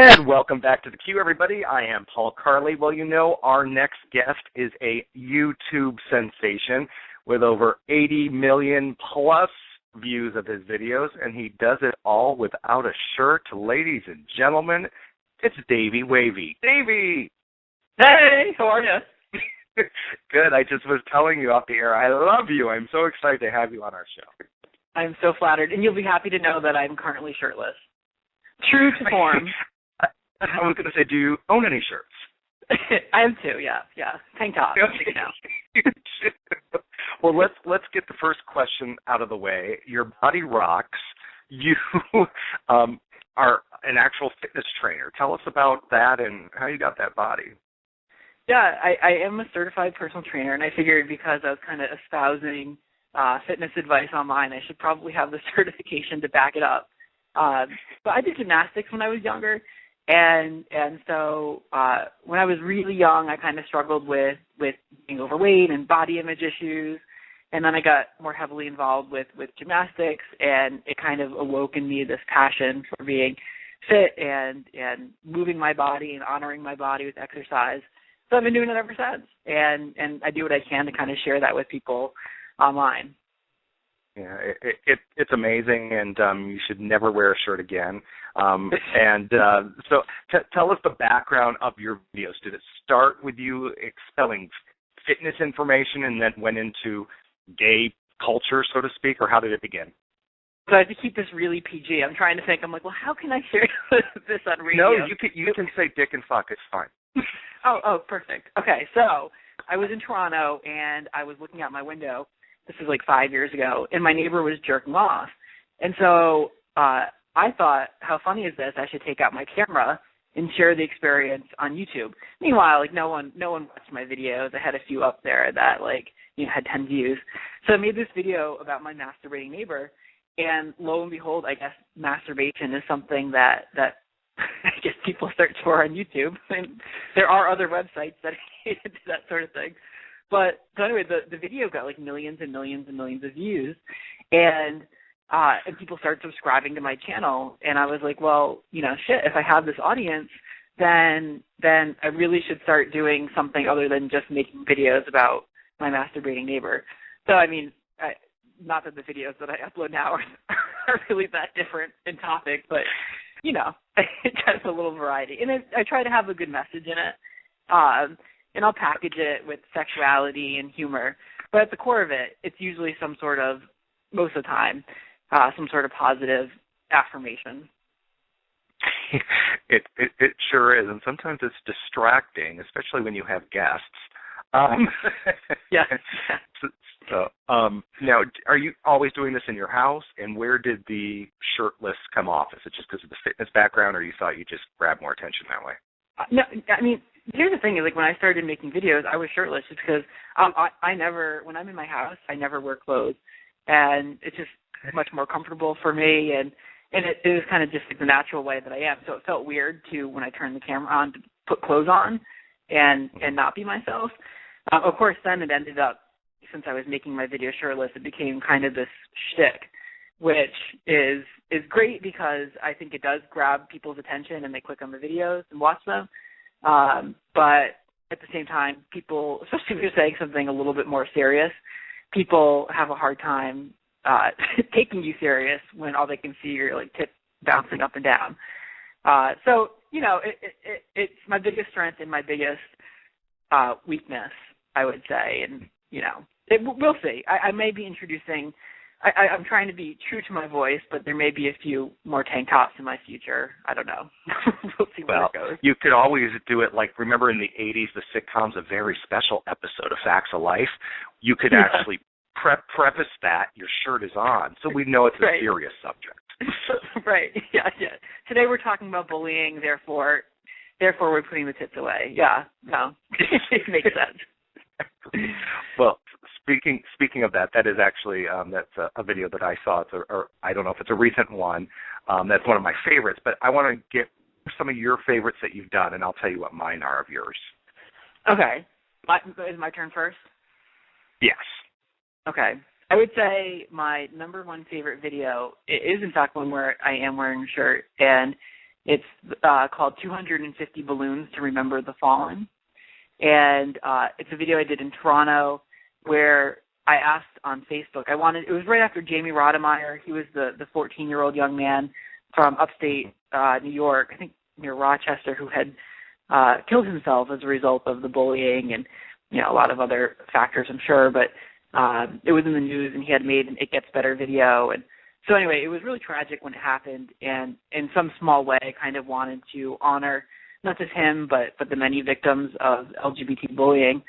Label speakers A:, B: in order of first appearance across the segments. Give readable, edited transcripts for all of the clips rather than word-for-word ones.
A: And welcome back to the Q, everybody. I am Paul Karle. Well, you know, our next guest is a YouTube sensation with over 80 million plus views of his videos, and he does it all without a shirt. Ladies and gentlemen, it's Davey Wavey. Davey!
B: Hey, how are you?
A: Good. I just was telling you off the air, I love you. I'm so excited to have you on our show.
B: I'm so flattered, and you'll be happy to know that I'm currently shirtless. True to form.
A: I was going to say, do you own any shirts?
B: I have two, yeah. Tank top.
A: Well, let's get the first question out of the way. Your body rocks. You are an actual fitness trainer. Tell us about that and how you got that body.
B: Yeah, I am a certified personal trainer, and I figured because I was kind of espousing fitness advice online, I should probably have the certification to back it up. But I did gymnastics when I was younger. And so when I was really young, I kind of struggled with being overweight and body image issues. And then I got more heavily involved with gymnastics, and it kind of awoke in me this passion for being fit and moving my body and honoring my body with exercise. So I've been doing it ever since. And I do what I can to kind of share that with people online.
A: Yeah, it's amazing, and you should never wear a shirt again. So tell us the background of your videos. Did it start with you excelling fitness information and then went into gay culture, so to speak, or how did it begin?
B: So I have to keep this really PG. I'm trying to think. I'm like, well, how can I share this on radio?
A: No, you can say dick and fuck. It's fine.
B: Oh, perfect. Okay, so I was in Toronto, and I was looking out my window. This was like 5 years ago, and my neighbor was jerking off. And so I thought, how funny is this? I should take out my camera and share the experience on YouTube. Meanwhile, like no one watched my videos. I had a few up there that had 10 views. So I made this video about my masturbating neighbor, and lo and behold, I guess masturbation is something that I guess people search for on YouTube. And there are other websites that do that sort of thing. But so anyway, the video got like millions and millions and millions of views, and people started subscribing to my channel. And I was like, well, if I have this audience, then I really should start doing something other than just making videos about my masturbating neighbor. So I mean, not that the videos that I upload now are really that different in topic, but it has a little variety, and I try to have a good message in it. And I'll package it with sexuality and humor. But at the core of it, it's usually most of the time, some sort of positive affirmation.
A: It sure is. And sometimes it's distracting, especially when you have guests.
B: Yeah.
A: So, now, are you always doing this in your house? And where did the shirtless come off? Is it just because of the fitness background, or you thought you'd just grab more attention that way?
B: No, I mean, here's the thing, is like when I started making videos, I was shirtless just because I never, when I'm in my house, I never wear clothes. And it's just much more comfortable for me, and it was kind of just like the natural way that I am. So it felt weird to, when I turned the camera on, to put clothes on and not be myself. Of course, then it ended up, since I was making my video shirtless, it became kind of this shtick, which is great because I think it does grab people's attention and they click on the videos and watch them. But at the same time, people, especially if you're saying something a little bit more serious, people have a hard time taking you serious when all they can see are like tits bouncing up and down. So it's my biggest strength and my biggest weakness, I would say, and we'll see. I may be introducing. I'm trying to be true to my voice, but there may be a few more tank tops in my future. I don't know. We'll see where it goes.
A: You could always do it like, remember in the 80s, the sitcoms, A Very Special Episode of Facts of Life? You could actually preface that your shirt is on, so we know it's a serious subject.
B: Right. Yeah. Today we're talking about bullying, therefore we're putting the tits away. Yeah. No. It makes sense.
A: Well, speaking of that is actually that's a video that I saw. Or I don't know if it's a recent one. That's one of my favorites. But I want to get some of your favorites that you've done, and I'll tell you what mine are of yours.
B: Okay. Is my turn first?
A: Yes.
B: Okay. I would say my number one favorite video is, in fact, one where I am wearing a shirt, and It's called 250 Balloons to Remember the Fallen. And it's a video I did in Toronto where I asked on Facebook. It was right after Jamie Rodemeyer. He was the 14-year-old young man from upstate New York, I think near Rochester, who had killed himself as a result of the bullying and, a lot of other factors, I'm sure. But it was in the news, and he had made an It Gets Better video. And so anyway, it was really tragic when it happened, and in some small way I kind of wanted to honor not just him, but the many victims of LGBT bullying.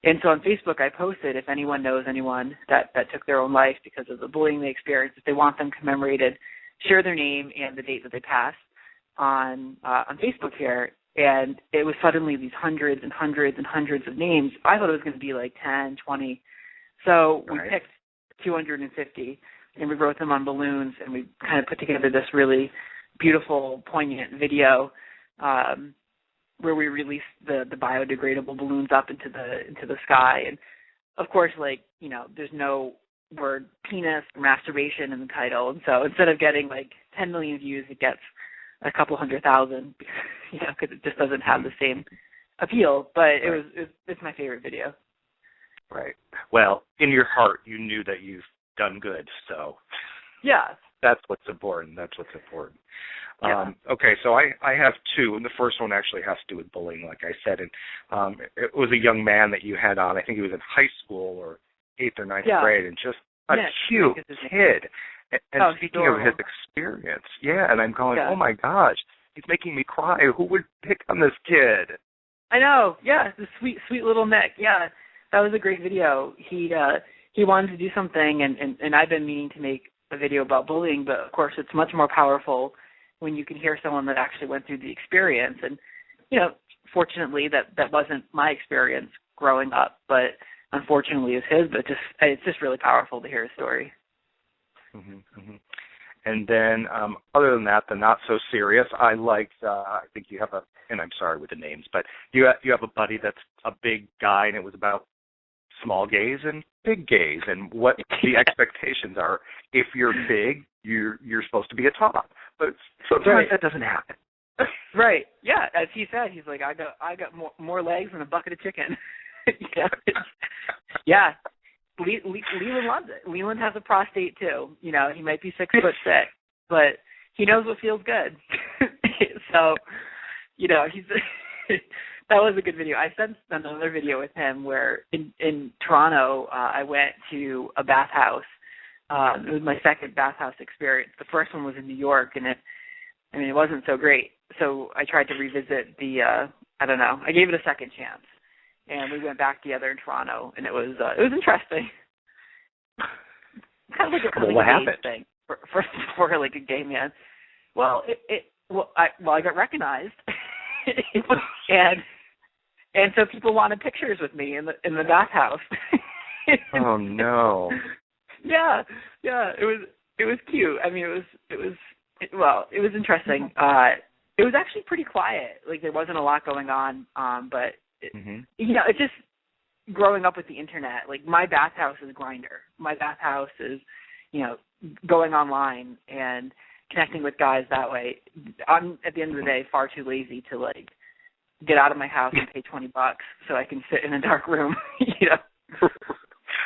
B: And so on Facebook, I posted, if anyone knows anyone that took their own life because of the bullying they experienced, if they want them commemorated, share their name and the date that they passed on Facebook here. And it was suddenly these hundreds and hundreds and hundreds of names. I thought it was going to be like 10, 20. So we picked 250, and we wrote them on balloons, and we kind of put together this really beautiful, poignant video where we released the biodegradable balloons up into the sky. And of course, there's no word penis or masturbation in the title, and so instead of getting 10 million views, it gets a couple 100,000, because it just doesn't have the same appeal. But it's my favorite video.
A: Right. Well, in your heart, you knew that you've done good, so
B: yeah,
A: that's what's important. Yeah. Okay, so I have two, and the first one actually has to do with bullying, like I said. And it was a young man that you had on. I think he was in high school or 8th or 9th grade, and just a cute kid. And speaking of his experience, and I'm going, oh my gosh, he's making me cry. Who would pick on this kid?
B: I know. Yeah, the sweet little Nick. Yeah, that was a great video. He wanted to do something, and I've been meaning to make a video about bullying, but of course it's much more powerful when you can hear someone that actually went through the experience. And, fortunately that wasn't my experience growing up, but unfortunately it's his, but it's just really powerful to hear his story.
A: Mm-hmm, mm-hmm. And then other than that, the not so serious, I liked, I think you have and I'm sorry with the names, but you have a buddy that's a big guy, and it was about small gays and big gays and what the expectations are. If you're big, you're supposed to be a top, but sometimes that doesn't happen.
B: Right. Yeah. As he said, he's like, I got more legs than a bucket of chicken. Yeah. Leland loves it. Leland has a prostate too. He might be 6'6", but he knows what feels good. So, he's. That was a good video. I sent another video with him where in Toronto, I went to a bathhouse. It was my second bathhouse experience. The first one was in New York, and it wasn't so great. So I tried to revisit I gave it a second chance. And we went back together in Toronto, and it was interesting. Kind of like a coming of age thing for like a gay man. Well, I got recognized, and so people wanted pictures with me in the bathhouse.
A: Oh no.
B: Yeah. It was cute. It was interesting. It was actually pretty quiet. There wasn't a lot going on. But it's just growing up with the internet. My bathhouse is Grindr. My bathhouse is, going online and connecting with guys that way. I'm at the end of the day far too lazy to get out of my house and pay $20 so I can sit in a dark room.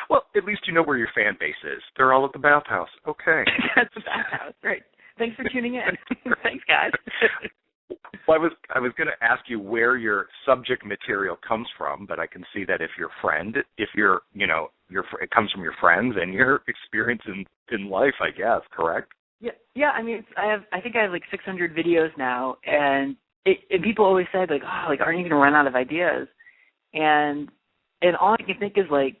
A: Well, at least you know where your fan base is. They're all at the bathhouse. Okay.
B: That's the bathhouse. Right. Thanks for tuning in. Thanks, guys.
A: Well, I was going to ask you where your subject material comes from, but I can see that if it comes from your friends and your experience in life, I guess, correct?
B: Yeah. I think I have 600 videos now, and people always say aren't you going to run out of ideas? And all I can think is life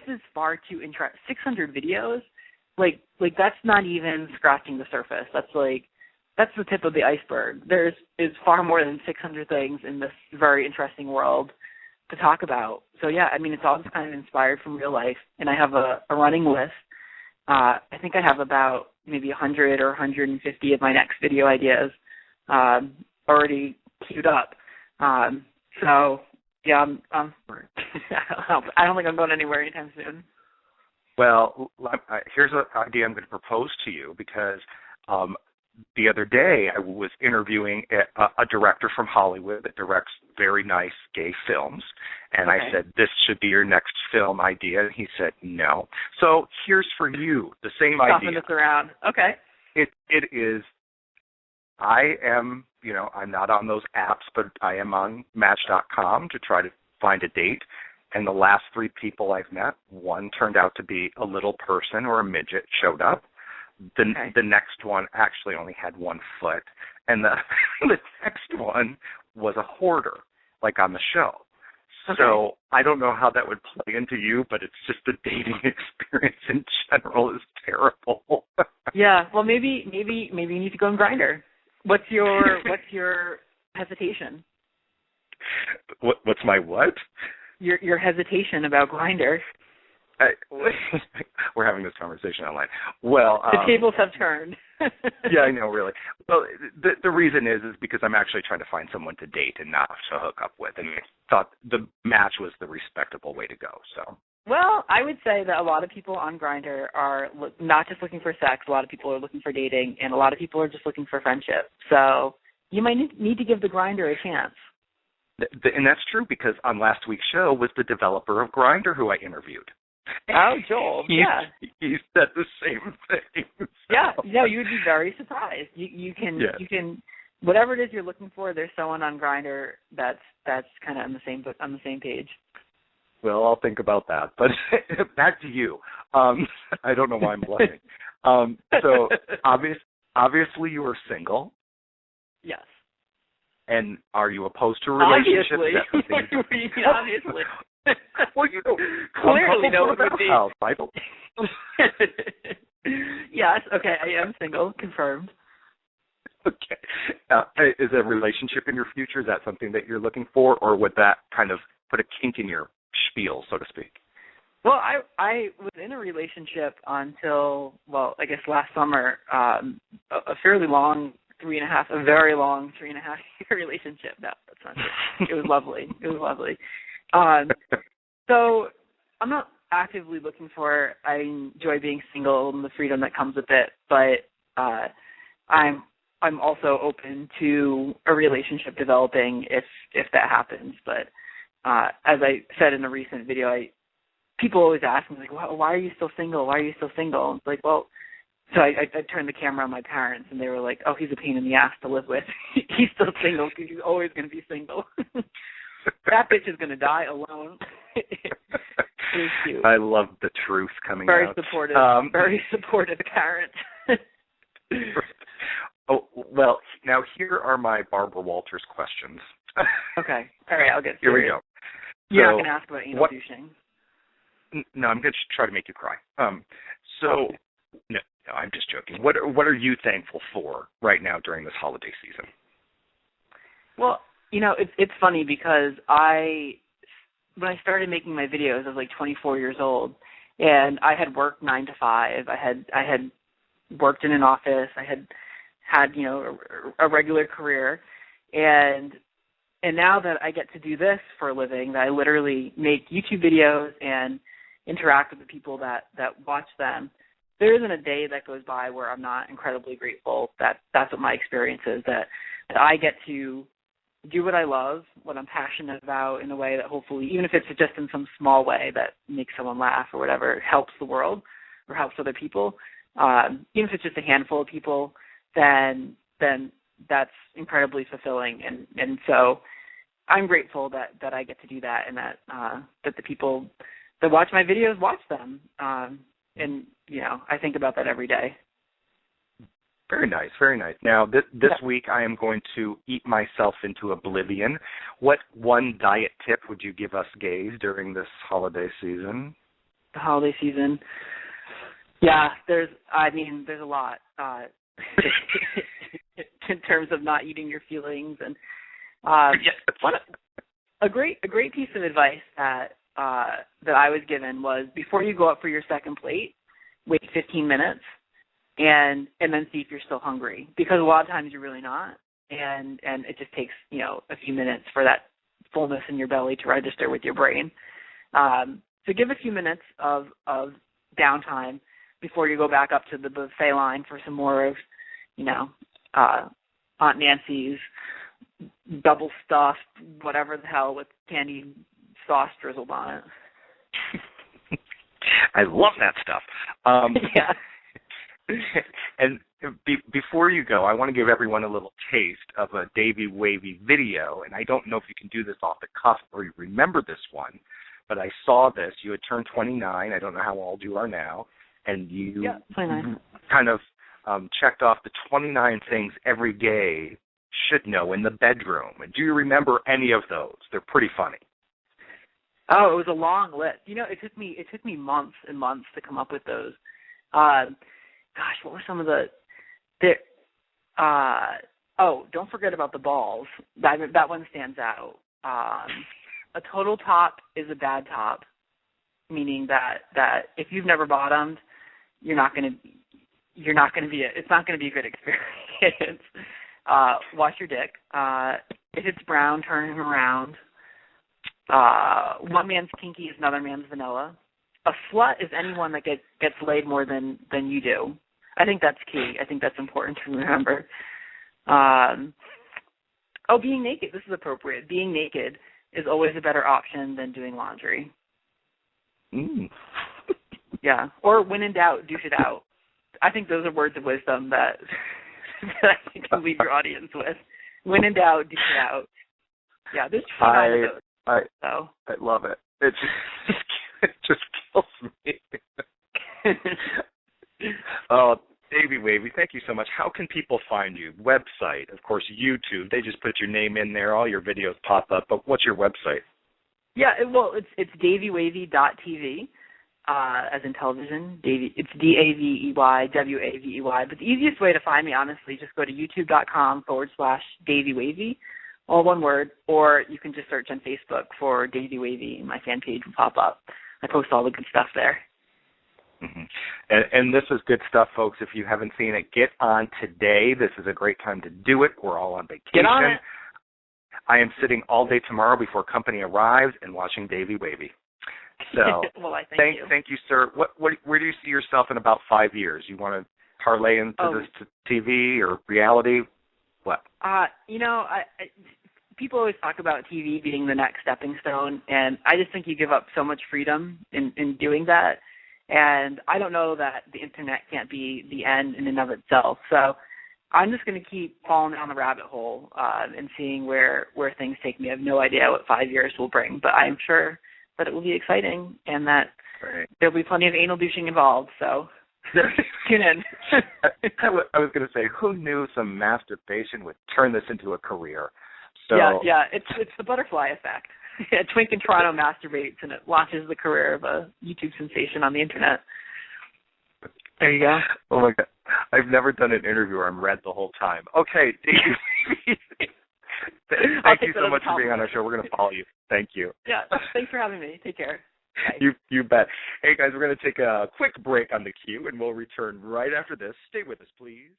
B: is far too interesting. 600 videos, that's not even scratching the surface. That's the tip of the iceberg. There is far more than 600 things in this very interesting world to talk about. So yeah, it's all just kind of inspired from real life, and I have a running list. I think I have about maybe 100 or 150 of my next video ideas already queued up. So yeah, I don't think I'm going anywhere anytime soon.
A: Well, here's an idea I'm going to propose to you, because the other day I was interviewing a director from Hollywood that directs very nice gay films, and I said, this should be your next film idea, and he said no. So here's for you the same idea.
B: Soften this around. Okay.
A: It is. I am, I'm not on those apps, but I am on Match.com to try to find a date. And the last 3 people I've met, one turned out to be a little person or a midget, showed up. The next one actually only had 1 foot. And the next one was a hoarder, like on the show. Okay. So I don't know how that would play into you, but it's just the dating experience in general is terrible.
B: Yeah, well, maybe you need to go on Grindr. What's your hesitation?
A: What's my what?
B: Your hesitation about Grindr.
A: We're having this conversation online. Well,
B: the tables have turned.
A: Yeah, I know, really. Well, the reason is because I'm actually trying to find someone to date and not to hook up with, and I thought the Match was the respectable way to go. So. Well,
B: I would say that a lot of people on Grindr are not just looking for sex. A lot of people are looking for dating, and a lot of people are just looking for friendship. So you might need to give the Grindr a chance.
A: And that's true, because on last week's show was the developer of Grindr who I interviewed.
B: Oh, Joel, yeah.
A: He said the same thing. So.
B: Yeah, no, you would be very surprised. You can whatever it is you're looking for, there's someone on Grindr that's kind of on the same page.
A: Well, I'll think about that. But back to you. I don't know why I'm blushing. So obviously you are single.
B: Yes.
A: And are you opposed to a relationship?
B: Obviously.
A: Well,
B: clearly no one would be.
A: Bible.
B: Yes. Okay. I am single. Confirmed.
A: Okay. Is a relationship in your future? Is that something that you're looking for, or would that kind of put a kink in your spiel, so to speak?
B: Well, I was in a relationship until, I guess last summer. A fairly long 3.5, a very long 3.5-year relationship. No, that's not true. It was lovely. So I'm not actively looking for. I enjoy being single and the freedom that comes with it, but I'm also open to a relationship developing if that happens. But as I said in a recent video, people always ask me, like, why are you still single? Why are you still single? And it's like, well, so I turned the camera on my parents, and they were like, oh, he's a pain in the ass to live with. He's still single because he's always going to be single. That bitch is going to die alone. It's cute.
A: I love the truth coming
B: out. Very supportive parents.
A: Oh, well, now here are my Barbara Walters questions.
B: Okay. All right, I'll get serious.
A: Here we go.
B: You're not going to ask about anal douching.
A: No, I'm going to try to make you cry. No, I'm just joking. What are you thankful for right now during this holiday season?
B: Well, it's funny because when I started making my videos, I was like 24 years old, and I had worked 9 to 5. I had worked in an office. I had a regular career, and now that I get to do this for a living, that I literally make YouTube videos and interact with the people that watch them, there isn't a day that goes by where I'm not incredibly grateful that that's what my experience is, that I get to do what I love, what I'm passionate about in a way that hopefully, even if it's just in some small way that makes someone laugh or whatever, helps the world or helps other people, even if it's just a handful of people, then that's incredibly fulfilling. And so I'm grateful that I get to do that, and that the people that watch my videos watch them. And, I think about that every day.
A: Very nice, very nice. Now, this week I am going to eat myself into oblivion. What one diet tip would you give us gays during this holiday season?
B: The holiday season? Yeah, there's a lot in terms of not eating your feelings. And a great piece of advice that I was given was, before you go up for your second plate, wait 15 minutes. And then see if you're still hungry, because a lot of times you're really not, and it just takes a few minutes for that fullness in your belly to register with your brain. So give a few minutes of downtime before you go back up to the buffet line for some more of Aunt Nancy's double stuffed whatever the hell with candy sauce drizzled on it.
A: I love that stuff.
B: Yeah.
A: And before you go, I want to give everyone a little taste of a Davey Wavey video, and I don't know if you can do this off the cuff or you remember this one, but I saw this. You had turned 29. I don't know how old you are now, and you
B: 29.
A: kind of checked off the 29 things every gay should know in the bedroom. And do you remember any of those? They're pretty funny.
B: Oh, it was a long list. You know, it took me months and months to come up with those. Gosh, what were some of the don't forget about the balls. That one stands out. A total top is a bad top, meaning that if you've never bottomed, it's not going to be a good experience. Wash your dick. If it's brown, turn him around. One man's kinky is another man's vanilla. A slut is anyone that gets laid more than you do. I think that's key. I think that's important to remember. Being naked. This is appropriate. Being naked is always a better option than doing laundry. Yeah. Or when in doubt, douche it out. I think those are words of wisdom that you can leave your audience with. When in doubt, douche it out. Yeah, there's 29 of those.
A: I love it. It just kills me. Oh, Davey Wavey, thank you so much. How can people find you? Website, of course, YouTube. They just put your name in there. All your videos pop up. But what's your website?
B: Yeah, it's daveywavey.tv, as in television. It's DAVEYWAVEY. But the easiest way to find me, honestly, just go to youtube.com/Davey Wavey, all one word, or you can just search on Facebook for Davey Wavey, and my fan page will pop up. I post all the good stuff there.
A: Mm-hmm. And this is good stuff, folks. If you haven't seen it, get on today. This is a great time to do it. We're all on vacation.
B: Get on it.
A: I am sitting all day tomorrow before company arrives and watching Davey Wavey. So
B: well, I thank you.
A: Thank you, sir. Where do you see yourself in about 5 years? You want to parlay into this to TV or reality? What?
B: People always talk about TV being the next stepping stone, and I just think you give up so much freedom in doing that. And I don't know that the internet can't be the end in and of itself. So I'm just going to keep falling down the rabbit hole and seeing where things take me. I have no idea what 5 years will bring, but I'm sure that it will be exciting and that there'll be plenty of anal douching involved. So tune in.
A: I was going to say, who knew some masturbation would turn this into a career? So
B: yeah, it's the butterfly effect. A twink in Toronto masturbates, and it launches the career of a YouTube sensation on the internet. There you go.
A: Oh, my God. I've never done an interview where I'm read the whole time. Okay, thank you so much for being on our show. We're going to follow you. Thank you.
B: Yeah, thanks for having me. Take care. Bye.
A: You bet. Hey, guys, we're going to take a quick break on the queue, and we'll return right after this. Stay with us, please.